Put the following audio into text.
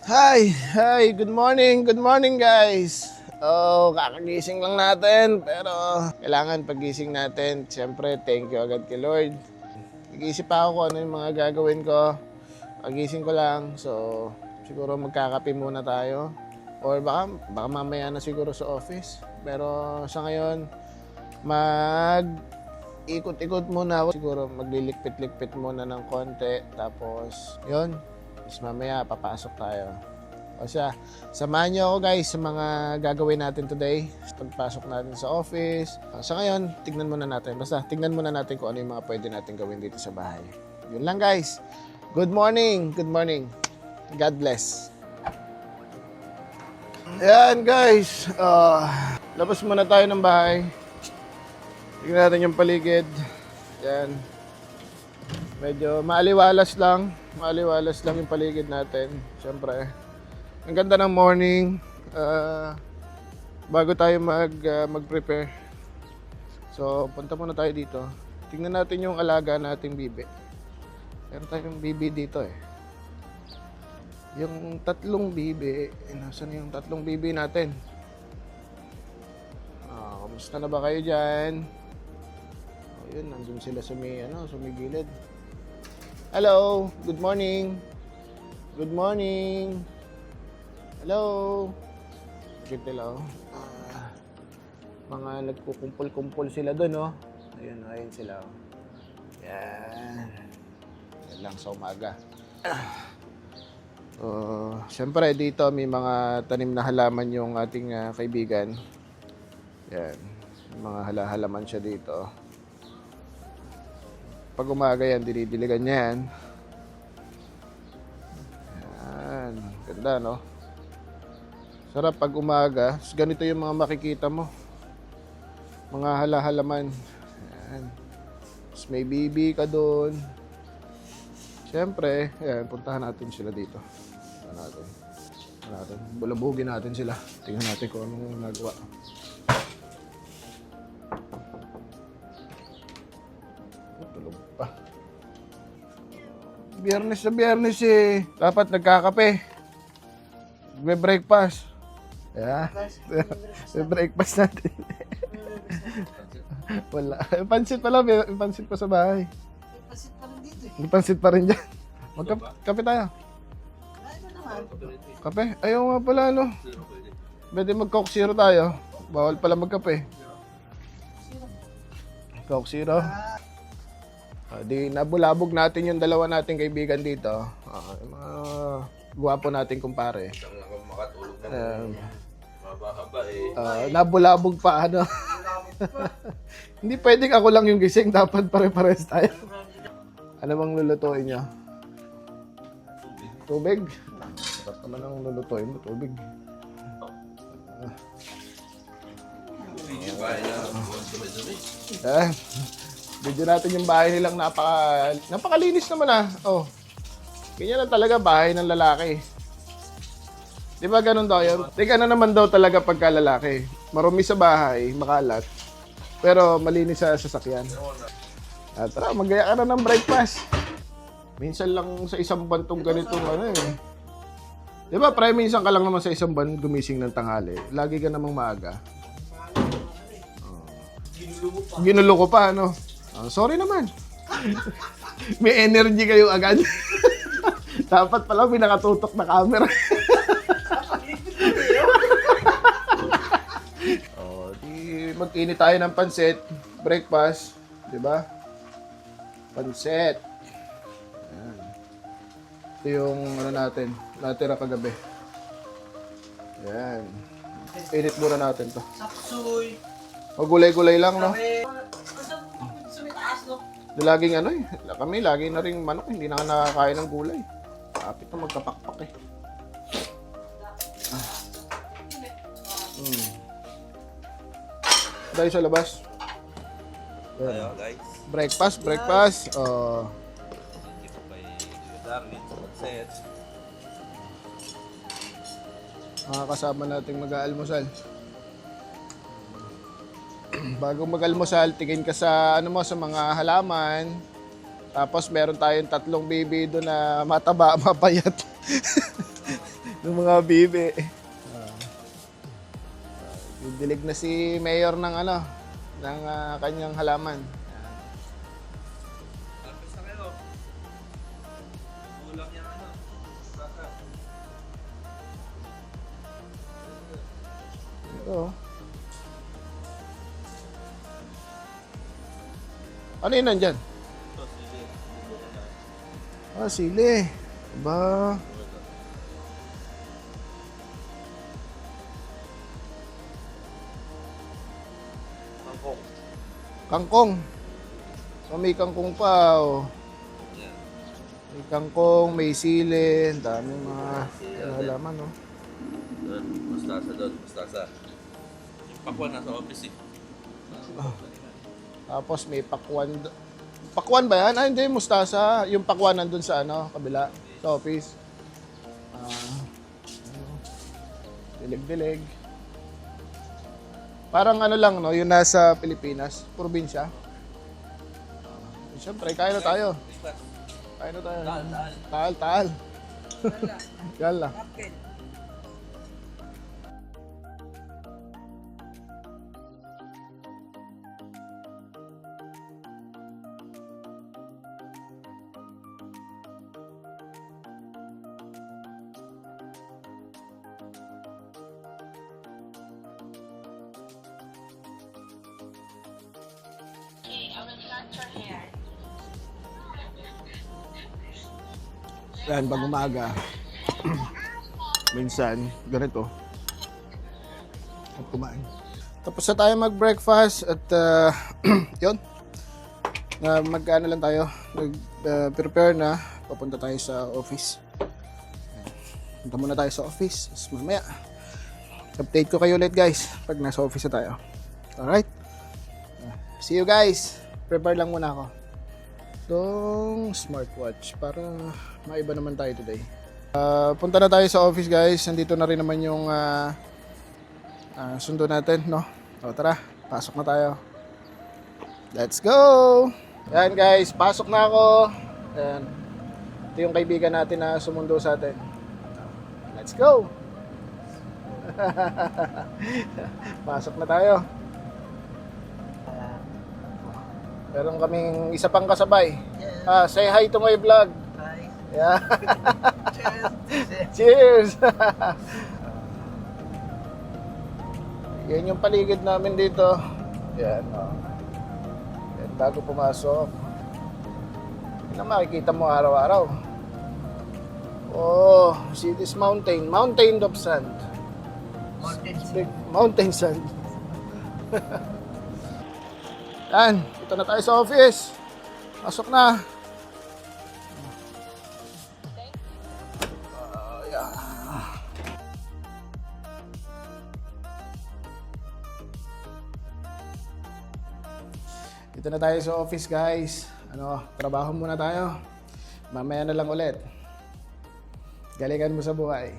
Good morning guys. Kakagising lang natin, pero kailangan pagising natin, siyempre thank you agad kay Lord. Nag-iisip pa ako kung ano yung mga gagawin ko. Pagising ko lang, so siguro magkakape muna tayo. Or baka mamaya na siguro sa office. Pero sa ngayon, ikot-ikot muna ako. Siguro maglilikpit-likpit muna ng konti. Tapos, yun. Tapos mamaya, papasok tayo. O siya, samahan niyo ako guys sa mga gagawin natin today. Pagpasok natin sa office. Sa ngayon, tignan muna natin. Tignan muna natin kung ano yung mga pwede natin gawin dito sa bahay. Yun lang guys. Good morning. Good morning. God bless. Ayan guys. Labas muna tayo ng bahay. Tignan natin yung paligid. Ayan. Medyo maaliwalas lang. Maaliwalas lang yung paligid natin. Siyempre. Ang ganda ng morning. Bago tayo mag-prepare. So, punta muna tayo dito. Tingnan natin yung alaga nating bibi. Meron tayong bibi dito eh. Yung tatlong bibi. Nasaan yung tatlong bibi natin? Kamusta na ba kayo dyan? Yun, nandun sila sa may gilid. Hello, good morning. Good morning. Hello. Bakit nila, mga nagkukumpul-kumpul sila doon, oh. Ayun sila, oh. Yan. Yan lang sa umaga. Siyempre dito may mga tanim na halaman yung ating kaibigan. Yan. May mga halaman siya dito. Pag umaga yan, dinidiligan niya yan. Yan. Ganda, no? Sarap pag umaga. Ganito yung mga makikita mo. Mga halaman. Yan. Tapos may bibi ka doon. Siyempre, yan, puntahan natin sila dito. Puntahan natin. Bulabugin natin sila. Tingnan natin kung anong nagawa. Tulog pa. Biyernes na biyernes eh. Dapat nagkakape. May breakfast. Yeah. May breakfast natin. Wala. Yung pansit pala. Yung pansit pa sa bahay. Pansit pa rin dito eh. Yung pansit pa rin dyan. Magkape tayo. Ano naman? Kape? Ayaw nga pala, no? Pwede mag-coke zero tayo. Bawal pala magkape. Coke zero. Di nabulabog natin yung dalawa nating kaibigan dito. Yung mga guwapo nating kumpare. Makatulog na mabahaba eh. Nabulabog pa, ano? Hindi pwedeng ako lang yung gising. Dapat pare-pares tayo. Ano bang lulutuin nyo? Tubig? Sarap naman ang lulutuin mo, tubig. Yung bahay na dumi-dumi. Video natin yung bahay nilang napakalinis naman ah. Oh. Ganyan lang talaga bahay ng lalaki. Di ba ganun daw yun? Teka na naman daw talaga pagka lalaki. Marumi sa bahay, makalat. Pero malinis sa sasakyan. Tara, magaya ka na ng breakfast. Minsan lang sa isang buwan tong ganitong eh. Di ba, minsan ka lang naman sa isang buwan gumising ng tanghali. Lagi ka namang maaga. Ginulo ko pa, ano? Sorry naman. May energy kayo agad. Dapat pala may nakatutok na camera. Di mag-init tayo ng pansit. Breakfast. Diba? Pansit. Ayan. Ito yung natin. Natira kagabi. Ayan. Init muna natin to. Sapsoy. Magulay-gulay lang, no? Sumitaas, no? Laging kami lagi na ring manok, hindi na nakakain ng gulay. Kapit na magkapakpak eh. Tayo sa labas. Tayo guys. Breakfast. Dito kay Darwin sa Pagset. Mga kasama nating mag-aalmusal. Bago mag-almusal, tingin ka sa sa mga halaman. Tapos meron tayong tatlong baby doon na mataba, mapayat. ng mga bibi. Didilig na si Mayor ng ng kanyang halaman. Lapis na kayo. Kulang yung saka. Ito. Ano yun nandyan? Ito, sige. Sili. Ba? Mangkok. Kangkong. So may kangkong pa. Oh. Yan. May kangkong, may sili. Ang daming mga halaman. Oh. Doon, mustasa doon, mustasa. Yung pakwan nasa office eh. Tapos may pakwan. Pakwan ba yan? Hindi, mustasa. Yung pakwan nandun sa kabila. Sa office. Dilig-dilig. Parang lang, no? Yung nasa Pilipinas. Probinsya. Siyempre, kaya na tayo. Kaya na tayo. Taal. Gala. Yan, pag umaga, minsan, ganito. At kumain. Tapos na tayo mag-breakfast at yun. Mag-ano lang tayo, prepare na, papunta tayo sa office. Punta muna tayo sa office, tapos mamaya, update ko kayo ulit guys, pag nasa office na tayo. Alright? See you guys. Prepare lang muna ako. Itong smartwatch para maiba naman tayo today. Punta na tayo sa office guys. Nandito na rin naman yung sundo natin, no? O tara, pasok na tayo. Let's go! Yan guys, pasok na ako. Yan. Ito yung kaibigan natin na sumundo sa atin. Let's go! Pasok na tayo. Meron kaming isa pang kasabay. Say hi to my vlog. Hi. Yeah. Cheers. Cheers. Yan yung paligid namin dito. Yan, Yan, bago pumasok. Yan ang makikita mo araw-araw. Oh, see this mountain. Mountain of sand. Big mountain sand. Yan, dito na tayo sa office. Pasok na. Yeah. Dito na tayo sa office guys. Trabaho muna tayo. Mamaya na lang ulit. Galingan mo sa buhay.